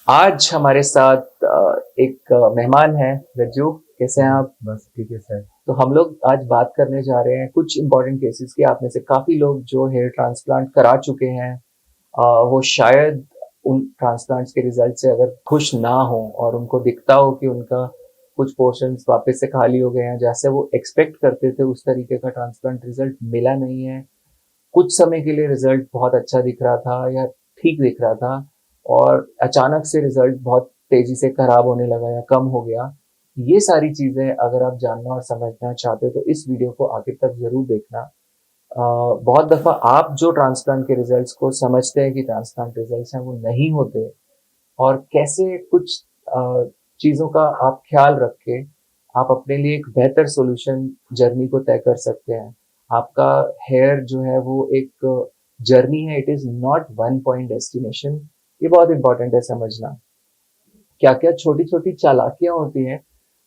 आज हमारे साथ एक मेहमान है। रज्जू, कैसे हैं आप? बस ठीक है सर। तो हम लोग आज बात करने जा रहे हैं कुछ इंपॉर्टेंट केसेस की। आप में से काफी लोग जो हेयर ट्रांसप्लांट करा चुके हैं, वो शायद उन ट्रांसप्लांट्स के रिजल्ट से अगर खुश ना हो और उनको दिखता हो कि उनका कुछ पोर्शंस वापस से खाली हो गए हैं, जैसे वो एक्सपेक्ट करते थे उस तरीके का ट्रांसप्लांट रिजल्ट मिला नहीं है। कुछ समय के लिए रिजल्ट बहुत अच्छा दिख रहा था या ठीक दिख रहा था, और अचानक से रिजल्ट बहुत तेजी से खराब होने लगा या कम हो गया। ये सारी चीजें अगर आप जानना और समझना चाहते हो तो इस वीडियो को आगे तक जरूर देखना। बहुत दफा आप जो ट्रांसप्लांट के रिजल्ट्स को समझते हैं कि ट्रांसप्लांट रिजल्ट्स हैं, वो नहीं होते। और कैसे कुछ चीजों का आप ख्याल रख के आप अपने लिए एक बेहतर सॉल्यूशन जर्नी को तय कर सकते हैं। आपका हेयर जो है वो एक जर्नी है, it is not one point destination. ये बहुत इंपॉर्टेंट है समझना। क्या क्या छोटी छोटी चालाकियां होती हैं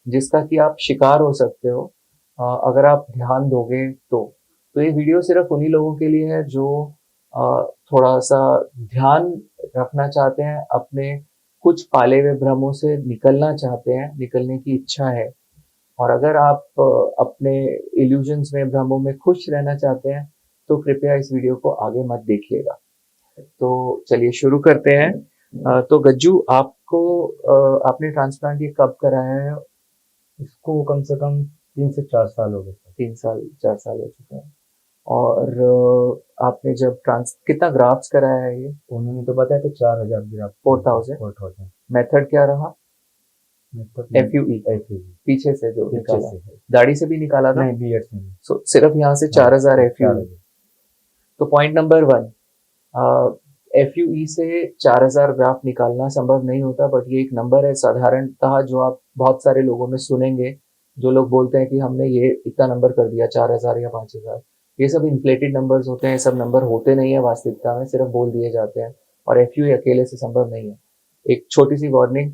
जिसका कि आप शिकार हो सकते हो अगर आप ध्यान दोगे तो ये वीडियो सिर्फ उन्हीं लोगों के लिए है जो थोड़ा सा ध्यान रखना चाहते हैं, अपने कुछ पाले हुए भ्रमों से निकलना चाहते हैं, निकलने की इच्छा है। और अगर आप अपने इल्यूजन्स में, भ्रमों में खुश रहना चाहते हैं तो कृपया इस वीडियो को आगे मत देखिएगा। तो चलिए शुरू करते हैं। तो गज्जू, आपको आपने ट्रांसप्लांट ये कब कराया है? इसको कम से कम 3 से 4 साल हो गए सर। 3 साल 4 साल हो चुका है। और आपने जब ट्रांस कितना ग्राफ्ट्स कराया है ये? उन्होंने तो बताया था 4,000 ग्राम। 4,000। 4,000। मेथड क्या रहा? मतलब एफ यू ई, ऐसे ही पीछे से जो पीछे निकाला? से है। दाढ़ी से भी निकाला था? नहीं, बीएड से नहीं। सिर्फ यहाँ से हाँ, 4,000 एफ यू ई। 4,000। तो point number one, F you ई से 4,000 ग्राफ निकालना संभव नहीं होता, बट ये एक नंबर है साधारणतः जो आप बहुत सारे लोगों में सुनेंगे, जो लोग बोलते हैं कि हमने ये इतना नंबर कर दिया, 4,000 या 5,000। ये सब इन्फ्लेटेड नंबर्स होते हैं, ये सब नंबर होते नहीं है वास्तविकता में, सिर्फ बोल दिए जाते हैं। और एफ यू अकेले से संभव नहीं है। एक छोटी सी वार्निंग,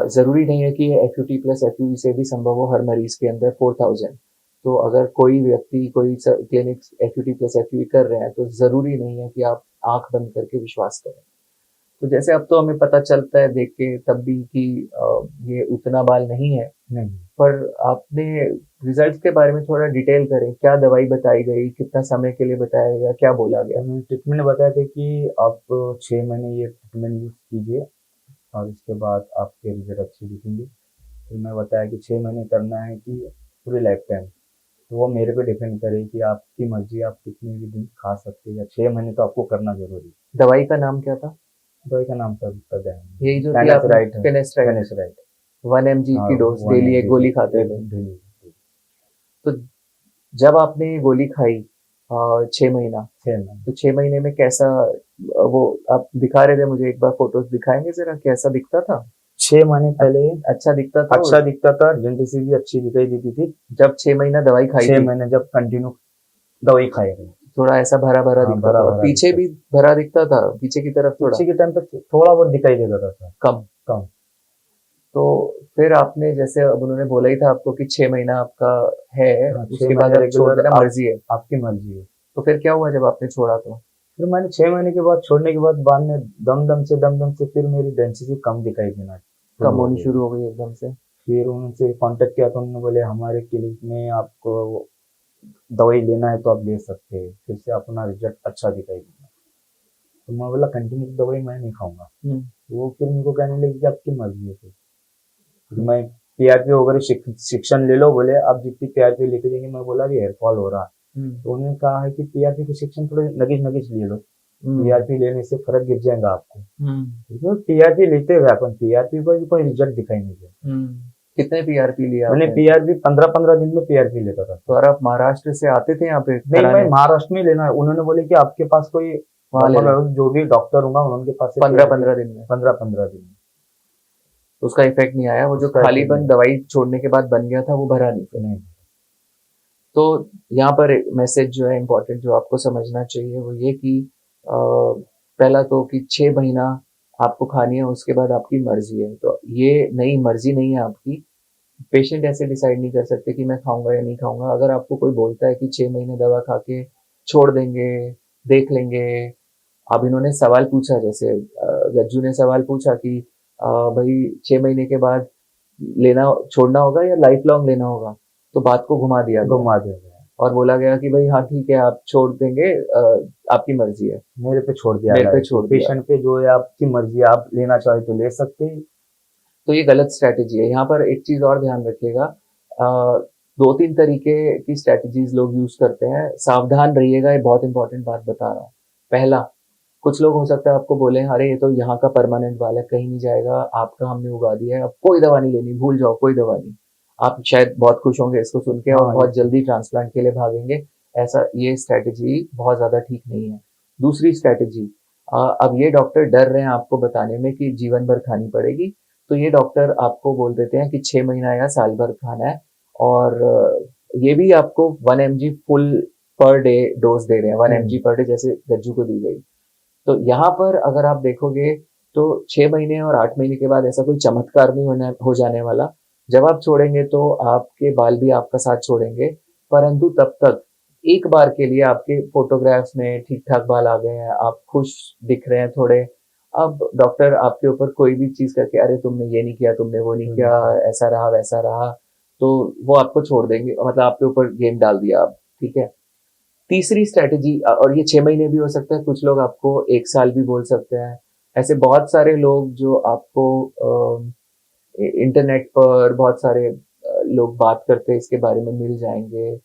जरूरी नहीं है कि F U T plus F you से भी संभव हो हर मरीज के अंदर 4,000। तो अगर कोई व्यक्ति कोई clinic F U T plus F you कर रहे हैं तो जरूरी नहीं है कि आप आंख बंद करके विश्वास करें। तो जैसे अब तो हमें पता चलता है देख के तब भी कि ये उतना बाल नहीं है। नहीं, पर आपने रिजल्ट्स के बारे में थोड़ा डिटेल करें, क्या दवाई बताई गई, कितना समय के लिए बताया गया, क्या बोला गया? उन्होंने ट्रीटमेंट बताया था कि आप 6 महीने ये ट्रीटमेंट यूज कीजिए और इसके बाद आपके रिजल्ट अच्छे दिखेंगे। फिर मैं बताया कि 6 महीने करना है कि पूरे लाइफ टाइम। तो वो मेरे पे डिपेंड करे कि आपकी मर्जी, आप कितने भी दिन खा सकते हैं, या 6 महीने तो आपको करना जरूरी है। दवाई का नाम क्या था? दवाई का नाम सर उसका ध्यान यही नहीं। जो थी कैनेस आपने, राइट है। फेनेस्ट्राइड। कैनेस राइट। 1 mg हाँ, की डोज, वन डेली एम एक जी गोली खाते एक थे? डेली। तो जब आपने ये गोली खाई 6 महीना, 6 महीने। तो 6 महीने में कैसा, वो आप दिखा रहे थे मुझे, एक बार फोटोज दिखाएंगे जरा, कैसा दिखता था? 6 महीने पहले अच्छा दिखता था अच्छा दिखता था, जेंटिसी भी अच्छी दिखाई देती थी। जब 6 महीना दवाई खाई छह थी? महीने जब कंटिन्यू दवाई खाई गई। थोड़ा ऐसा भरा भरा हाँ, दिखता भरा था, और भरा पीछे दिखता भी था। भरा दिखता था, पीछे की तरफ थोड़ा पीछे के टाइम पे थोड़ा बहुत दिखाई देता था सर। कम। कम। तो फिर आपने, जैसे अब उन्होंने बोला ही था आपको कि 6 महीना आपका है, हाँ, छह उसके बाद महीने आप छोड़ रेगुलर देना, आप मर्जी है। आपकी मर्जी है। तो फिर क्या हुआ जब आपने छोड़ा तो? फिर मैंने 6 महीने के बाद छोड़ने के बाद में दम दम से फिर मेरी डेंसिटी कम दिखाई देना कम शुरू हो होनी गई। शुरू हो गई एकदम से? फिर उनसे कांटेक्ट किया तो उन्होंने बोले हमारे क्लिनिक में आपको दवाई लेना है तो आप ले सकते हैं, फिर से अपना रिजल्ट अच्छा दिखाई देगा। तो मैं बोला कंटिन्यू दवाई मैं नहीं खाऊंगा। हम्म। वो फिर मेरे को कहने लगे कि आपकी मर्जी है। फिर हम्म। मैं पीआरपी वगैरह शिक्षण ले लो, बोले आप जितनी पीआरपी लेके जाएंगे। मैं बोला अभी हेयर फॉल हो रहा है। हम्म। तो उन्होंने कहा है कि पीआरपी की शिक्षण थोड़े नगिश नगिश ले लो, हम्म। पीआरपी लेने से फर्क गिर जाएगा आपको। हम्म। क्योंकि पीआरपी लेते हुए अपन पीआरपी पर भी कोई रिजल्ट दिखाई नहीं दिया। कितने पीआरपी लिया मैंने आपने? पीआरपी 15-15 दिन में पीआरपी लेता था। तो अगर आप महाराष्ट्र से आते थे यहाँ पे नहीं, मैं कराने? महाराष्ट्र में लेना है। उन्होंने बोले कि आपके पास कोई वहां ले लो, जो भी डॉक्टर होगा उनके पास से 15-15 दिन में। 15-15 दिन में। तो उसका इफेक्ट नहीं आया, वो जो उसका इफेक्ट खालीपन नहीं। दवाई छोड़ने के बाद बन गया था वो भरा नहीं फिर? नहीं। तो यहाँ पर मैसेज जो है इम्पोर्टेंट, जो आपको समझना चाहिए वो ये कि पहला तो कि 6 महीना आपको खानी है, उसके बाद आपकी मर्जी है। तो ये नई मर्जी नहीं है आपकी। पेशेंट ऐसे डिसाइड नहीं कर सकते कि मैं खाऊंगा या नहीं खाऊंगा। अगर आपको कोई बोलता है कि 6 महीने दवा खा के छोड़ देंगे, देख लेंगे। अब इन्होंने सवाल पूछा, जैसे गज्जू ने सवाल पूछा कि भाई 6 महीने के बाद लेना छोड़ना होगा या लाइफ लॉन्ग लेना होगा, तो बात को घुमा दिया गया घुमा दिया गया। और बोला गया कि भाई हाँ ठीक है आप छोड़ देंगे, आपकी मर्जी है। मेरे पे छोड़ दिया मेरे गया पे है कि छोड़ दिया। पेशेंट पे जो है आपकी मर्जी, आप लेना चाहे तो ले सकते हैं। तो ये गलत स्ट्रैटेजी है। यहाँ पर एक चीज और ध्यान रखिएगा, दो तीन तरीके की स्ट्रैटेजीज लोग यूज करते हैं, सावधान रहिएगा, ये बहुत इंपॉर्टेंट बात बता रहा हूँ। पहला, कुछ लोग हो सकता है आपको बोले अरे ये तो यहाँ का परमानेंट वाल है, कहीं नहीं जाएगा, आपका हमने उगा दिया है, अब कोई दवा नहीं लेनी, भूल जाओ, कोई दवा नहीं। आप शायद बहुत खुश होंगे इसको सुन के और हाँ, बहुत जल्दी ट्रांसप्लांट के लिए भागेंगे। ऐसा, ये स्ट्रैटेजी बहुत ज्यादा ठीक नहीं है। दूसरी स्ट्रैटेजी, अब ये डॉक्टर डर रहे हैं आपको बताने में कि जीवन भर खानी पड़ेगी, तो ये डॉक्टर आपको बोल देते हैं कि 6 महीना या साल भर खाना है, और ये भी आपको 1 mg full per day dose दे रहे हैं, 1 mg पर डे जैसे गज्जू को दी गई। तो यहाँ पर अगर आप देखोगे तो 6 महीने और 8 महीने के बाद ऐसा कोई चमत्कार नहीं हो जाने वाला। जब आप छोड़ेंगे तो आपके बाल भी आपका साथ छोड़ेंगे, परंतु तब तक एक बार के लिए आपके फोटोग्राफ्स में ठीक ठाक बाल आ गए हैं, आप खुश दिख रहे हैं थोड़े। अब डॉक्टर आपके ऊपर कोई भी चीज करके अरे तुमने ये नहीं किया, तुमने वो नहीं किया, ऐसा रहा वैसा रहा, तो वो आपको छोड़ देंगे, मतलब आपके ऊपर गेम डाल दिया आप, ठीक है। तीसरी स्ट्रैटेजी, और ये 6 महीने भी हो सकता है, कुछ लोग आपको 1 साल भी बोल सकते हैं। ऐसे बहुत सारे लोग जो आपको इंटरनेट पर बहुत सारे लोग बात करते हैं इसके बारे में मिल जाएंगे,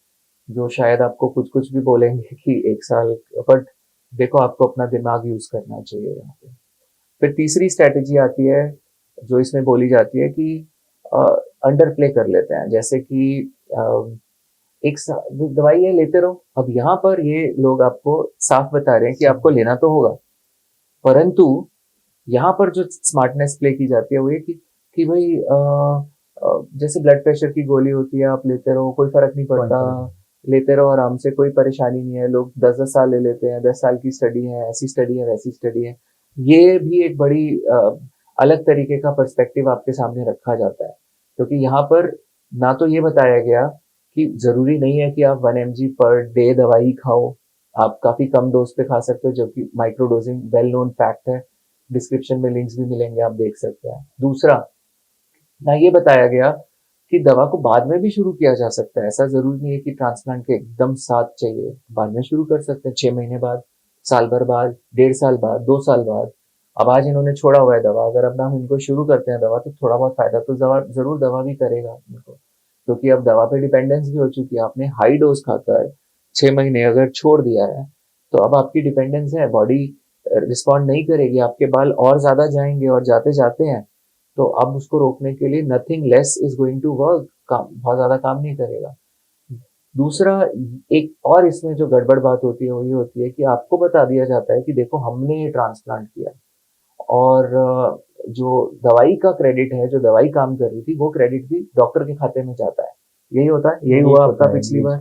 जो शायद आपको कुछ कुछ भी बोलेंगे कि 1 साल, बट देखो आपको अपना दिमाग यूज करना चाहिए यहाँ पे। फिर तीसरी स्ट्रैटेजी आती है जो इसमें बोली जाती है कि अंडर प्ले कर लेते हैं, जैसे कि दवाई है लेते रहो। अब यहाँ पर ये लोग आपको साफ बता रहे हैं कि आपको लेना तो होगा, परंतु यहाँ पर जो स्मार्टनेस प्ले की जाती है वो ये कि भाई जैसे ब्लड प्रेशर की गोली होती है, आप लेते रहो, कोई फर्क नहीं पड़ता, लेते रहो आराम से, कोई परेशानी नहीं है। लोग 10-10 साल ले लेते हैं, 10 साल की स्टडी है, ऐसी स्टडी है वैसी स्टडी है। ये भी एक बड़ी अलग तरीके का पर्सपेक्टिव आपके सामने रखा जाता है, क्योंकि यहाँ पर ना तो ये बताया गया कि जरूरी नहीं है कि आप 1 mg पर डे दवाई खाओ, आप काफी कम डोज पे खा सकते हो, जबकि micro dosing well known fact है, डिस्क्रिप्शन में लिंक्स भी मिलेंगे, आप देख सकते हैं। दूसरा, ना ये बताया गया कि दवा को बाद में भी शुरू किया जा सकता है, ऐसा जरूरी नहीं है कि ट्रांसप्लांट के एकदम साथ चाहिए, बाद में शुरू कर सकते हैं, 6 महीने बाद, साल भर बाद, 1.5 साल बाद, 2 साल बाद। अब आज इन्होंने छोड़ा हुआ है दवा, अगर अब ना हम इनको शुरू करते हैं दवा, तो थोड़ा बहुत फायदा तो जरूर दवा भी करेगा इनको, क्योंकि अब दवा पे डिपेंडेंस भी हो चुकी है। आपने हाई डोज खाकर 6 महीने अगर छोड़ दिया है, तो अब आपकी डिपेंडेंस है, बॉडी रिस्पॉन्ड नहीं करेगी, आपके बाल और ज्यादा जाएंगे और जाते जाते हैं, तो अब उसको रोकने के लिए nothing less is going to work, काम बहुत ज्यादा काम नहीं करेगा। दूसरा, एक और इसमें जो गड़बड़ बात होती है वो ये होती है कि आपको बता दिया जाता है कि देखो हमने ये ट्रांसप्लांट किया, और जो दवाई का क्रेडिट है, जो दवाई काम कर रही थी, वो क्रेडिट भी डॉक्टर के खाते में जाता है। यही होता है, यही हुआ आपका पिछली बार।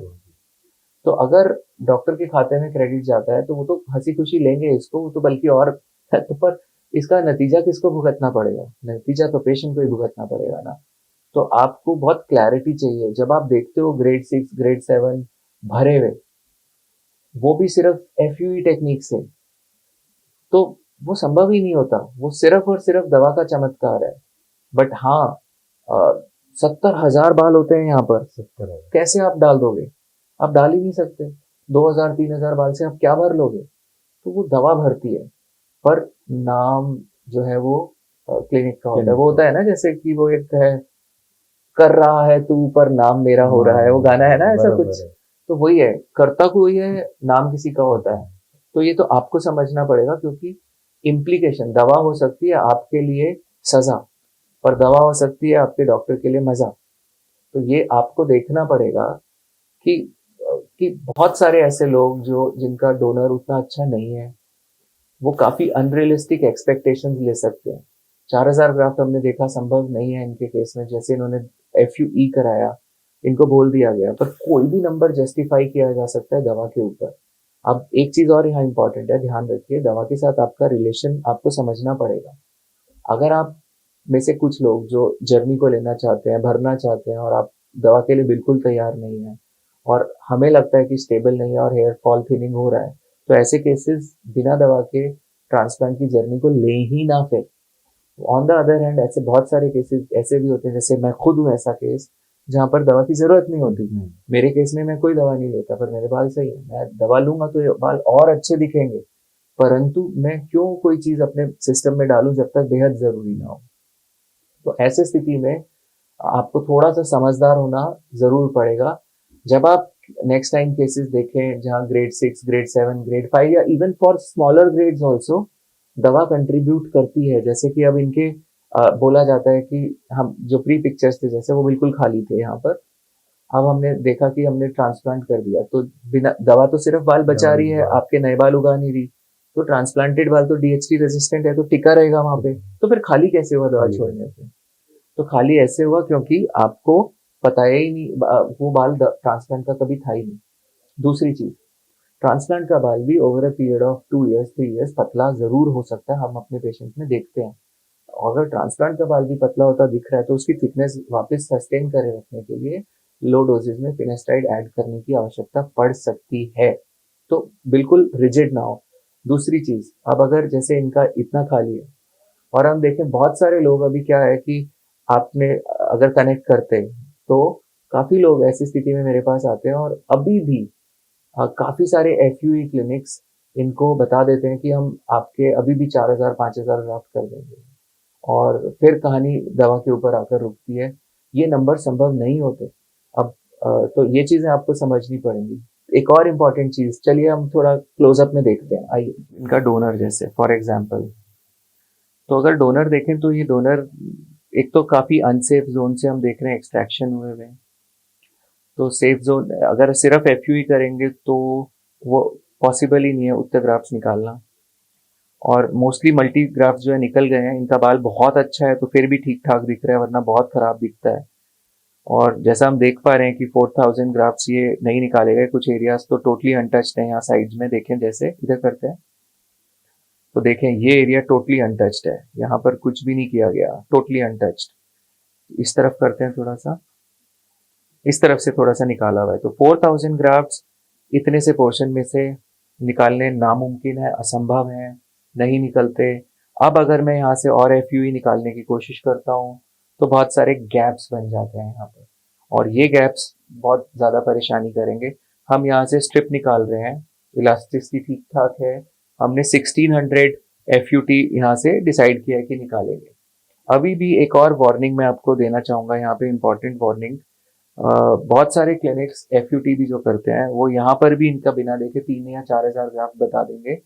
तो अगर डॉक्टर के खाते में क्रेडिट जाता है तो वो तो हंसी खुशी लेंगे इसको, वो तो बल्कि और तो, पर इसका नतीजा किसको भुगतना पड़ेगा? नतीजा तो पेशेंट को ही भुगतना पड़ेगा ना। तो आपको बहुत क्लैरिटी चाहिए जब आप देखते हो ग्रेड 6 ग्रेड 7 भरे हुए, वो भी सिर्फ एफयूई टेक्निक से, तो वो संभव ही नहीं होता, वो सिर्फ और सिर्फ दवा का चमत्कार है। बट हाँ, 70,000 बाल होते हैं यहाँ पर, 70 कैसे आप डाल दोगे? आप डाल ही नहीं सकते। 2,000-3,000 बाल से आप क्या भर लोगे? तो वो दवा भरती है, पर नाम जो है वो क्लिनिक का होता है। वो होता है ना, जैसे कि वो एक है, कर रहा है तू पर नाम मेरा हो रहा है, वो गाना है ना, ऐसा कुछ। तो वही है, करता कोई है, नाम किसी का होता है। तो ये तो आपको समझना पड़ेगा, क्योंकि इम्प्लीकेशन, दवा हो सकती है आपके लिए सजा, और दवा हो सकती है आपके डॉक्टर के लिए मजा। तो ये आपको देखना पड़ेगा कि बहुत सारे ऐसे लोग जो जिनका डोनर उतना अच्छा नहीं है, वो काफी अनरियलिस्टिक एक्सपेक्टेशंस ले सकते हैं। 4,000 ग्राफ्ट हमने देखा संभव नहीं है इनके केस में, जैसे इन्होंने FUE कराया, इनको बोल दिया गया, पर कोई भी नंबर जस्टिफाई किया जा सकता है दवा के ऊपर। अब एक चीज और यहाँ इंपॉर्टेंट है, ध्यान रखिए, दवा के साथ आपका रिलेशन आपको समझना पड़ेगा। अगर आप में से कुछ लोग जो जर्नी को लेना चाहते हैं, भरना चाहते हैं, और आप दवा के लिए बिल्कुल तैयार नहीं है, और हमें लगता है कि स्टेबल नहीं है और हेयर फॉल थिनिंग हो रहा है, तो ऐसे केसेस बिना दवा के ट्रांसप्लांट की जर्नी को ले ही ना फिर। ऑन द अदर हैंड ऐसे बहुत सारे केसेस ऐसे भी होते हैं, जैसे मैं खुद हूँ ऐसा केस, जहाँ पर दवा की जरूरत नहीं होती। नहीं, मेरे केस में मैं कोई दवा नहीं लेता, पर मेरे बाल सही है, मैं दवा लूंगा तो ये बाल और अच्छे दिखेंगे, परंतु मैं क्यों कोई चीज अपने सिस्टम में डालूं जब तक बेहद जरूरी ना हो। तो ऐसे स्थिति में आपको थोड़ा सा समझदार होना जरूर पड़ेगा। जब आप नेक्स्ट टाइम केसेस देखें जहां ग्रेड 6, ग्रेड 7, ग्रेड 5 या even for smaller grades also दवा कंट्रीब्यूट करती है, जैसे कि अब इनके बोला जाता है कि हम जो प्री पिक्चर्स थे जैसे वो बिल्कुल खाली थे यहाँ पर, अब हमने देखा कि हमने ट्रांसप्लांट कर दिया, तो बिना दवा तो सिर्फ बाल बचा दवा रही है, बाल आपके नए बाल उगा नहीं रही। तो ट्रांसप्लांटेड बाल तो डीएचटी रेजिस्टेंट है, तो टिका रहेगा वहां पे, तो फिर खाली कैसे हुआ दवा खाली कर छोड़ने से। तो खाली ऐसे हुआ क्योंकि आपको पता ही नहीं, वो बाल ट्रांसप्लांट का कभी था ही नहीं। दूसरी चीज, ट्रांसप्लांट का बाल भी over a period of 2 years 3 years पतला जरूर हो सकता है, हम अपने पेशेंट्स में देखते हैं। अगर ट्रांसप्लांट का बाल भी पतला होता दिख रहा है तो उसकी थिकनेस वापस सस्टेन करे रखने के लिए लो डोजेज में फिनेस्टाइड ऐड करने की आवश्यकता पड़ सकती है। तो बिल्कुल रिजिड ना हो। दूसरी चीज, अब अगर जैसे इनका इतना खाली है और हम देखें बहुत सारे लोग, अभी क्या है कि आपने अगर कनेक्ट करते तो काफी लोग ऐसी स्थिति में मेरे पास आते हैं और अभी भी काफी सारे एफयूई क्लिनिक्स इनको बता देते हैं कि हम आपके अभी भी 4,000 5,000 ग्राफ्ट कर देंगे, और फिर कहानी दवा के ऊपर आकर रुकती है। ये नंबर संभव नहीं होते। अब तो ये चीजें आपको समझनी पड़ेंगी। एक और इम्पॉर्टेंट चीज, चलिए हम थोड़ा क्लोजअप में देखते हैं, आइए। इनका डोनर जैसे फॉर एग्जाम्पल, तो अगर डोनर देखें तो ये डोनर एक तो काफी अनसेफ जोन से हम देख रहे हैं एक्सट्रैक्शन हुए हुए। तो सेफ जोन अगर सिर्फ एफयूई करेंगे तो वो पॉसिबल ही नहीं है उतने ग्राफ्ट निकालना। और मोस्टली मल्टी ग्राफ्ट जो है निकल गए हैं, इनका बाल बहुत अच्छा है तो फिर भी ठीक ठाक दिख रहा है, वरना बहुत खराब दिखता है। और जैसा हम देख पा रहे हैं कि 4,000 ग्राफ्ट ये नहीं निकाले गए, कुछ एरियाज तो टोटली अनटच्ड है। यहाँ साइड में देखें, जैसे इधर करते हैं तो देखें ये एरिया टोटली अनटच्ड है, यहाँ पर कुछ भी नहीं किया गया, टोटली अनटच्ड। इस तरफ करते हैं थोड़ा सा, इस तरफ से थोड़ा सा निकाला हुआ है। तो 4,000 ग्राफ्ट इतने से पोर्शन में से निकालने नामुमकिन है, असंभव है, नहीं निकलते। अब अगर मैं यहाँ से और एफयूई निकालने की कोशिश करता हूँ तो बहुत सारे गैप्स बन जाते हैं यहाँ पर, और ये गैप्स बहुत ज्यादा परेशानी करेंगे। हम यहाँ से स्ट्रिप निकाल रहे हैं, इलास्टिसिटी ठीक ठाक है, हमने 1600 एफयूटी यहाँ से डिसाइड किया है कि निकालेंगे। अभी भी एक और वार्निंग मैं आपको देना चाहूंगा यहाँ पे, इंपॉर्टेंट वार्निंग। बहुत सारे क्लिनिक्स एफयूटी भी जो करते हैं वो यहाँ पर भी इनका बिना देखे 3 या 4 हजार ग्राफ्ट बता देंगे,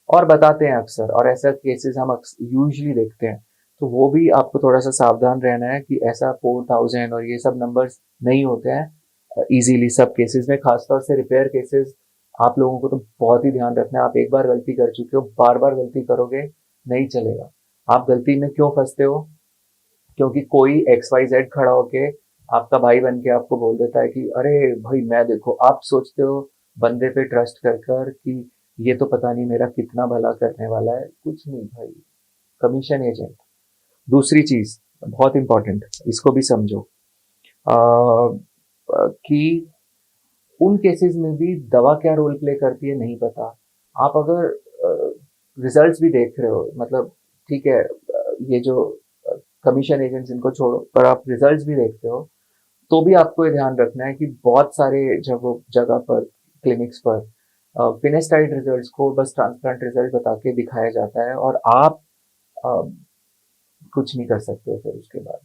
और बताते हैं अक्सर, और ऐसा केसेस हम यूजली देखते हैं। तो वो भी आपको थोड़ा सा सावधान रहना है कि ऐसा 4,000 और ये सब नंबर्स नहीं होते हैं इजीली सब केसेस में, खासतौर से रिपेयर केसेस। आप लोगों को तो बहुत ही ध्यान रखना है, आप एक बार गलती कर चुके हो, बार बार गलती करोगे नहीं चलेगा। आप गलती में क्यों फंसते हो? क्योंकि कोई XYZ खड़ा होके आपका भाई बन के आपको बोल देता है कि अरे भाई मैं देखो, आप सोचते हो बंदे पे ट्रस्ट कर कर कि ये तो पता नहीं मेरा कितना भला करने वाला है, कुछ नहीं भाई, कमीशन एजेंट। दूसरी चीज बहुत इंपॉर्टेंट, इसको भी समझो, कि उन केसेस में भी दवा क्या रोल प्ले करती है नहीं पता। आप अगर रिजल्ट्स भी देख रहे हो, मतलब ठीक है, ये जो कमीशन एजेंट्स इनको छोड़ो, पर आप रिजल्ट्स भी देखते हो, तो भी आपको ये ध्यान रखना है कि बहुत सारे जगह पर क्लिनिक्स पर फिनेस्टाइड रिजल्ट्स को बस ट्रांसप्लांट रिजल्ट बता के दिखाया जाता है, और आप अ, कुछ नहीं कर सकते हो फिर उसके बाद।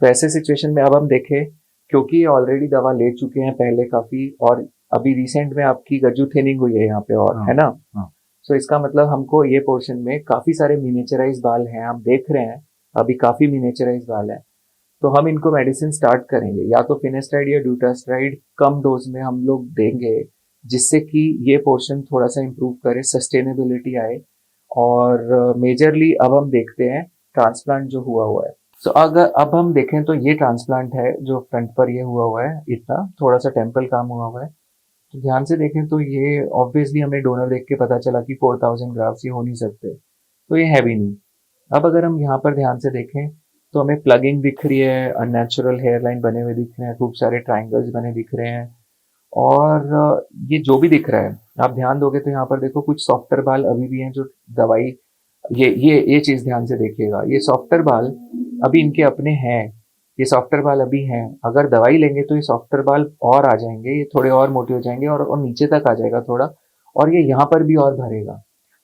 तो ऐसे सिचुएशन में अब हम देखें, क्योंकि ये ऑलरेडी दवा ले चुके हैं पहले काफी, और अभी रिसेंट में आपकी गज्जू थिनिंग हुई है यहाँ पे, और हाँ है ना। हाँ सो इसका मतलब हमको ये पोर्शन में काफी सारे मिनिएचराइज बाल हैं, हम देख रहे हैं अभी काफी मिनिएचराइज बाल हैं। तो हम इनको मेडिसिन स्टार्ट करेंगे, या तो फिनेस्टाइड या ड्यूटास्टाइड कम डोज में हम लोग देंगे, जिससे कि ये पोर्शन थोड़ा सा इंप्रूव करे, सस्टेनेबिलिटी आए। और मेजरली अब हम देखते हैं ट्रांसप्लांट जो हुआ हुआ है। सो अगर अब हम देखें तो ये ट्रांसप्लांट है जो फ्रंट पर ये हुआ हुआ है, इतना थोड़ा सा टेम्पल काम हुआ हुआ है। तो ध्यान से देखें तो ये ऑब्वियसली हमें डोनर देख के पता चला कि 4,000 ग्राफ्स ये हो नहीं सकते, तो ये है भी नहीं। अब अगर हम यहाँ पर ध्यान से देखें तो हमें प्लगिंग दिख रही है, अननेचुरल हेयर लाइन बने हुए दिख रहे हैं, खूब सारे ट्राइंगल्स बने दिख रहे हैं। और ये जो भी दिख रहा है, आप ध्यान दोगे तो यहाँ पर देखो कुछ सॉफ्टर बाल अभी भी हैं जो दवाई ये चीज ध्यान से देखिएगा। ये सॉफ्टवेयर बाल अभी इनके अपने हैं, ये सॉफ्टवेयर बाल अभी हैं, अगर दवाई लेंगे तो ये सॉफ्टवेयर बाल और आ जाएंगे, ये थोड़े और मोटे हो जाएंगे और नीचे तक आ जाएगा थोड़ा, और ये यहाँ पर भी और भरेगा।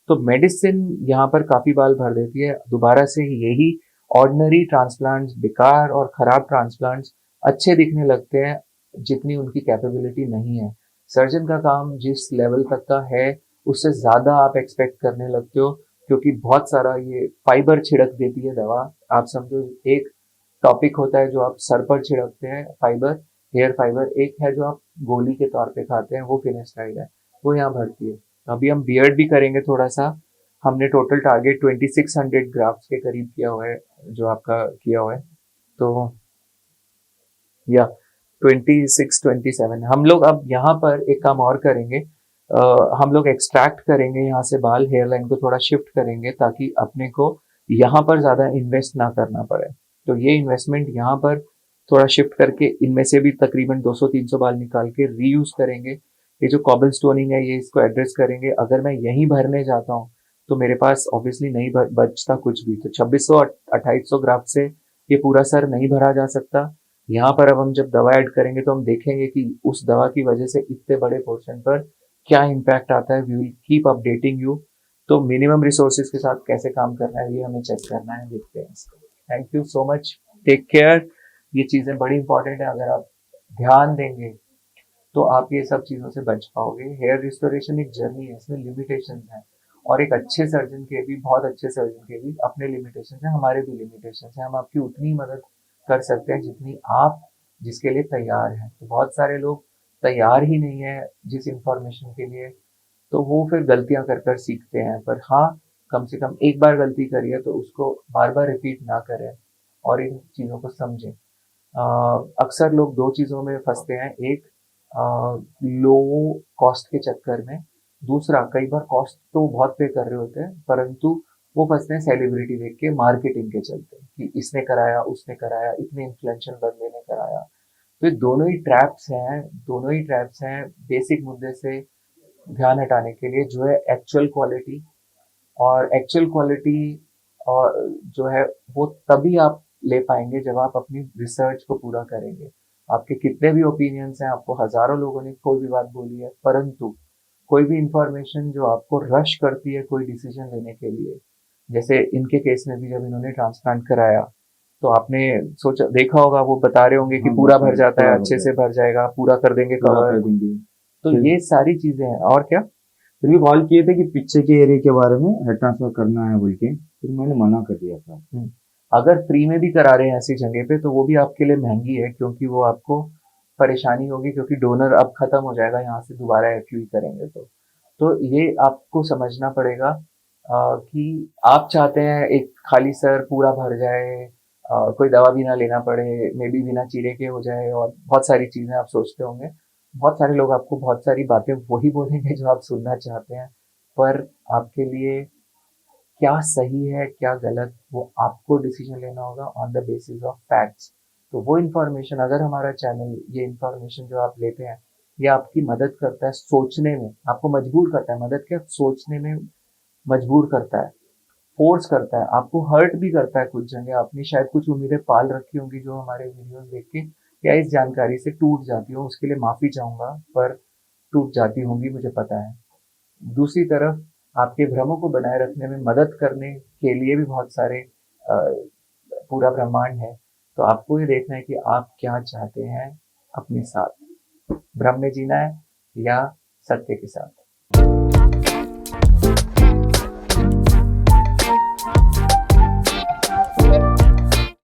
तो मेडिसिन यहाँ पर काफी बाल भर देती है। दोबारा से यही ऑर्डिनरी ट्रांसप्लांट्स बेकार और खराब ट्रांसप्लांट्स अच्छे दिखने लगते हैं जितनी उनकी कैपेबिलिटी नहीं है। सर्जन का काम जिस लेवल तक का है उससे ज्यादा आप एक्सपेक्ट करने लगते हो, क्योंकि बहुत सारा ये फाइबर छिड़क देती है दवा। आप समझो एक टॉपिक होता है जो आप सर पर छिड़कते हैं फाइबर, हेयर फाइबर, एक है जो आप गोली के तौर पे खाते हैं, वो फिनेस्टाइड है, वो यहाँ भरती है। तो अभी हम बियर्ड भी करेंगे थोड़ा सा। हमने टोटल टारगेट 2600 ग्राफ्स के करीब किया हुआ है, जो आपका किया हुआ है। तो या 26-27 हम लोग अब यहाँ पर एक काम और करेंगे। हम लोग एक्सट्रैक्ट करेंगे यहाँ से बाल, हेयर लाइन को थोड़ा शिफ्ट करेंगे ताकि अपने को यहाँ पर ज्यादा इन्वेस्ट ना करना पड़े। तो ये इन्वेस्टमेंट यहाँ पर थोड़ा शिफ्ट करके इनमें से भी तकरीबन 200-300 बाल निकाल के रीयूज करेंगे। ये जो कॉबल स्टोनिंग है ये इसको एड्रेस करेंगे। अगर मैं यहीं भरने जाता हूँ तो मेरे पास ऑब्वियसली नहीं बचता कुछ भी। तो 2600-2800 ग्राफ से ये पूरा सर नहीं भरा जा सकता। यहाँ पर अब हम जब दवा ऐड करेंगे तो हम देखेंगे कि उस दवा की वजह से इतने बड़े पोर्शन पर क्या इम्पैक्ट आता है। We will keep updating you. तो मिनिमम रिसोर्सेज के साथ कैसे काम करना है ये हमें चेक करना है, देखते हैं इसको। Thank you so much, take care. ये चीजें बड़ी इंपॉर्टेंट है, अगर आप ध्यान देंगे तो आप ये सब चीजों से बच पाओगे। हेयर रिस्टोरेशन एक जर्नी है, इसमें लिमिटेशन है, और एक अच्छे सर्जन के भी, बहुत अच्छे सर्जन के भी अपने लिमिटेशन है, हमारे भी लिमिटेशन है। हम आपकी उतनी मदद कर सकते हैं जितनी आप जिसके लिए तैयार हैं। तो बहुत सारे लोग तैयार ही नहीं है जिस इंफॉर्मेशन के लिए, तो वो फिर गलतियां कर कर सीखते हैं। पर हाँ, कम से कम एक बार गलती करिए तो उसको बार बार रिपीट ना करें और इन चीज़ों को समझें। अक्सर लोग दो चीज़ों में फंसते हैं, एक लो कॉस्ट के चक्कर में, दूसरा कई बार कॉस्ट तो बहुत पे कर रहे होते हैं परंतु वो फंसते हैं सेलिब्रिटी देख के, मार्केटिंग के चलते कि इसने कराया, उसने कराया, इतने इन्फ्लुएंशियल बंदे ने कराया। तो ये दोनों ही ट्रैप्स हैं, दोनों ही ट्रैप्स हैं बेसिक मुद्दे से ध्यान हटाने के लिए, जो है एक्चुअल क्वालिटी। और एक्चुअल क्वालिटी और जो है वो तभी आप ले पाएंगे जब आप अपनी रिसर्च को पूरा करेंगे। आपके कितने भी ओपिनियंस हैं, आपको हजारों लोगों ने कोई भी बात बोली है, परंतु कोई भी इंफॉर्मेशन जो आपको रश करती है कोई डिसीजन लेने के लिए, जैसे इनके केस में भी जब इन्होंने ट्रांसप्लांट कराया तो आपने सोचा, देखा होगा, वो बता रहे होंगे कि हाँ, पूरा भर जाता पूरा है, भर अच्छे से जाएगा, भर जाएगा, पूरा कर देंगे पूरा कवर। कर देंगे। तो फिर ये सारी चीजें हैं, और क्या। फिर भी कॉल किए थे कि पीछे के एरिया के बारे में हेड ट्रांसफर करना है बोल के, फिर मैंने मना कर दिया था। अगर फ्री में भी करा रहे हैं ऐसी जगह पे तो वो भी आपके लिए महंगी है, क्योंकि वो आपको परेशानी होगी, क्योंकि डोनर अब खत्म हो जाएगा यहाँ से, दोबारा एफयू करेंगे तो ये आपको समझना पड़ेगा कि आप चाहते हैं एक खाली सर पूरा भर जाए, कोई दवा भी ना लेना पड़े, मे बी बिना चीरे के हो जाए, और बहुत सारी चीजें आप सोचते होंगे। बहुत सारे लोग आपको बहुत सारी बातें वही बोलेंगे जो आप सुनना चाहते हैं, पर आपके लिए क्या सही है क्या गलत वो आपको डिसीजन लेना होगा on the basis of facts. तो वो इन्फॉर्मेशन, अगर हमारा चैनल ये इन्फॉर्मेशन जो आप लेते हैं ये आपकी मदद करता है सोचने में, आपको मजबूर करता है, मदद क्या, सोचने में मजबूर करता है, फोर्स करता है, आपको हर्ट भी करता है कुछ जगह। आपने शायद कुछ उम्मीदें पाल रखी होंगी जो हमारे वीडियोस देख के या इस जानकारी से टूट जाती हो, उसके लिए माफी चाहूंगा, पर टूट जाती होंगी मुझे पता है। दूसरी तरफ आपके भ्रमों को बनाए रखने में मदद करने के लिए भी बहुत सारे पूरा ब्रह्मांड है। तो आपको ये देखना है कि आप क्या चाहते हैं अपने साथ, भ्रम में जीना है या सत्य के साथ।